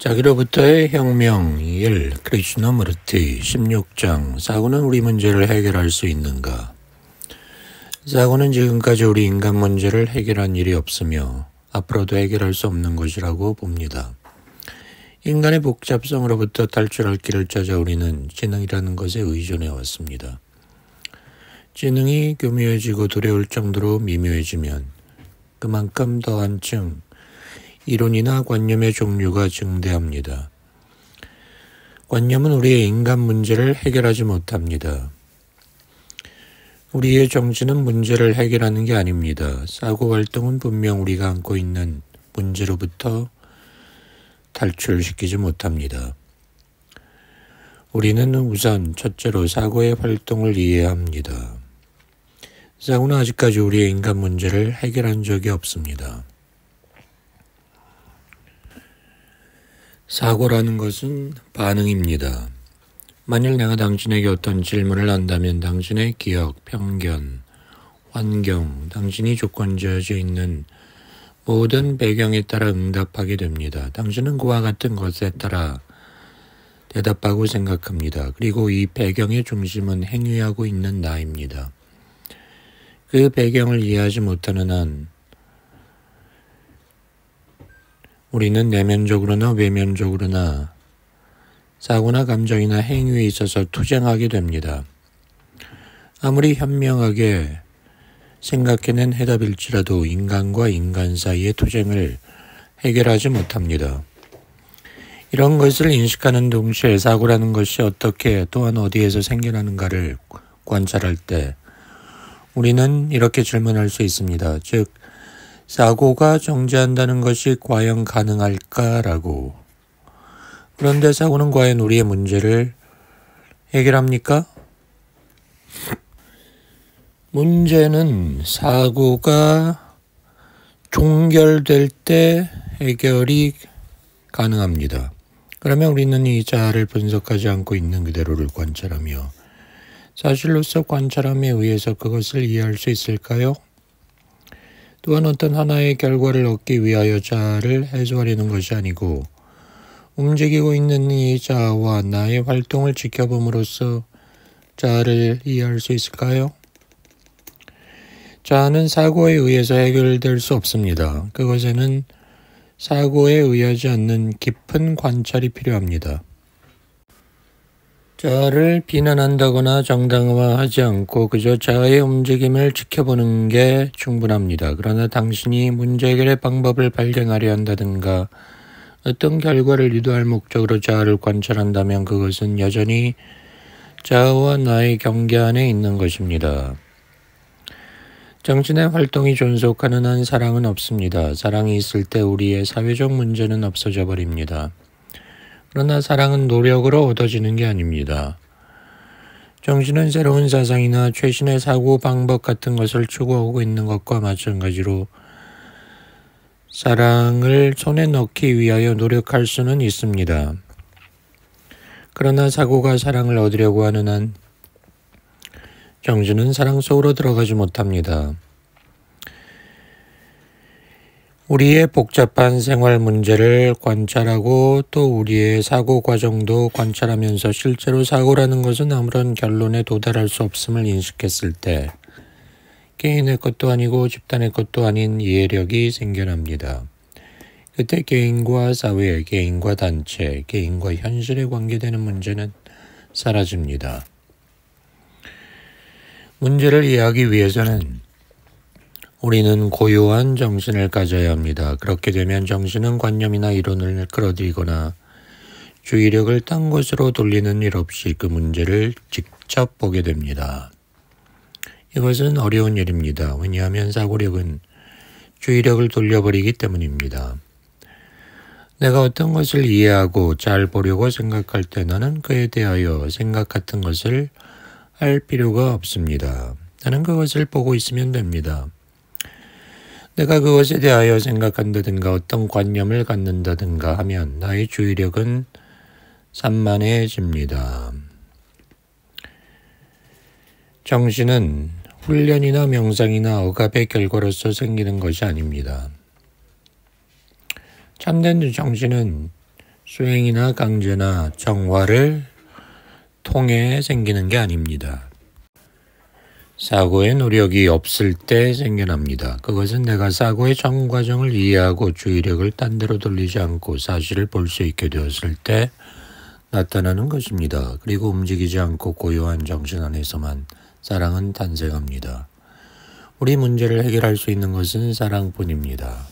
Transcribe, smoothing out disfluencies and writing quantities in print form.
자기로부터의 혁명 1. 크리슈나무르티 16장 사고는 우리 문제를 해결할 수 있는가? 사고는 지금까지 우리 인간 문제를 해결한 일이 없으며 앞으로도 해결할 수 없는 것이라고 봅니다. 인간의 복잡성으로부터 탈출할 길을 찾아 우리는 지능이라는 것에 의존해 왔습니다. 지능이 교묘해지고 두려울 정도로 미묘해지면 그만큼 더 한층 이론이나 관념의 종류가 증대합니다. 관념은 우리의 인간 문제를 해결하지 못합니다. 우리의 정신은 문제를 해결하는 게 아닙니다. 사고 활동은 분명 우리가 안고 있는 문제로부터 탈출시키지 못합니다. 우리는 우선 첫째로 사고의 활동을 이해해야 합니다. 사고는 아직까지 우리의 인간 문제를 해결한 적이 없습니다. 사고라는 것은 반응입니다. 만일 내가 당신에게 어떤 질문을 한다면 당신의 기억, 편견, 환경, 당신이 조건지어져 있는 모든 배경에 따라 응답하게 됩니다. 당신은 그와 같은 것에 따라 대답하고 생각합니다. 그리고 이 배경의 중심은 행위하고 있는 나입니다. 그 배경을 이해하지 못하는 한 우리는 내면적으로나 외면적으로나 사고나 감정이나 행위에 있어서 투쟁하게 됩니다. 아무리 현명하게 생각해낸 해답일지라도 인간과 인간 사이의 투쟁을 해결하지 못합니다. 이런 것을 인식하는 동시에 사고라는 것이 어떻게 또한 어디에서 생겨나는가를 관찰할 때 우리는 이렇게 질문할 수 있습니다. 즉, 사고가 존재한다는 것이 과연 가능할까라고. 그런데 사고는 과연 우리의 문제를 해결합니까? 문제는 사고가 종결될 때 해결이 가능합니다. 그러면 우리는 이 자아를 분석하지 않고 있는 그대로를 관찰하며 사실로서 관찰함에 의해서 그것을 이해할 수 있을까요? 또한 어떤 하나의 결과를 얻기 위하여 자아를 해소하려는 것이 아니고 움직이고 있는 이 자아와 나의 활동을 지켜봄으로써 자아를 이해할 수 있을까요? 자아는 사고에 의해서 해결될 수 없습니다. 그것에는 사고에 의하지 않는 깊은 관찰이 필요합니다. 자아를 비난한다거나 정당화하지 않고 그저 자아의 움직임을 지켜보는 게 충분합니다. 그러나 당신이 문제 해결의 방법을 발견하려 한다든가 어떤 결과를 유도할 목적으로 자아를 관찰한다면 그것은 여전히 자아와 나의 경계 안에 있는 것입니다. 정신의 활동이 존속하는 한 사랑은 없습니다. 사랑이 있을 때 우리의 사회적 문제는 없어져 버립니다. 그러나 사랑은 노력으로 얻어지는 게 아닙니다. 정신은 새로운 사상이나 최신의 사고 방법 같은 것을 추구하고 있는 것과 마찬가지로 사랑을 손에 넣기 위하여 노력할 수는 있습니다. 그러나 사고가 사랑을 얻으려고 하는 한 정신은 사랑 속으로 들어가지 못합니다. 우리의 복잡한 생활 문제를 관찰하고 또 우리의 사고 과정도 관찰하면서 실제로 사고라는 것은 아무런 결론에 도달할 수 없음을 인식했을 때 개인의 것도 아니고 집단의 것도 아닌 이해력이 생겨납니다. 그때 개인과 사회, 개인과 단체, 개인과 현실에 관계되는 문제는 사라집니다. 문제를 이해하기 위해서는 우리는 고요한 정신을 가져야 합니다. 그렇게 되면 정신은 관념이나 이론을 끌어들이거나 주의력을 딴 곳으로 돌리는 일 없이 그 문제를 직접 보게 됩니다. 이것은 어려운 일입니다. 왜냐하면 사고력은 주의력을 돌려버리기 때문입니다. 내가 어떤 것을 이해하고 잘 보려고 생각할 때 나는 그에 대하여 생각 같은 것을 할 필요가 없습니다. 나는 그것을 보고 있으면 됩니다. 내가 그것에 대하여 생각한다든가 어떤 관념을 갖는다든가 하면 나의 주의력은 산만해집니다. 정신은 훈련이나 명상이나 억압의 결과로서 생기는 것이 아닙니다. 참된 정신은 수행이나 강제나 정화를 통해 생기는 게 아닙니다. 사고의 노력이 없을 때 생겨납니다. 그것은 내가 사고의 전 과정을 이해하고 주의력을 딴 데로 돌리지 않고 사실을 볼 수 있게 되었을 때 나타나는 것입니다. 그리고 움직이지 않고 고요한 정신 안에서만 사랑은 탄생합니다. 우리 문제를 해결할 수 있는 것은 사랑뿐입니다.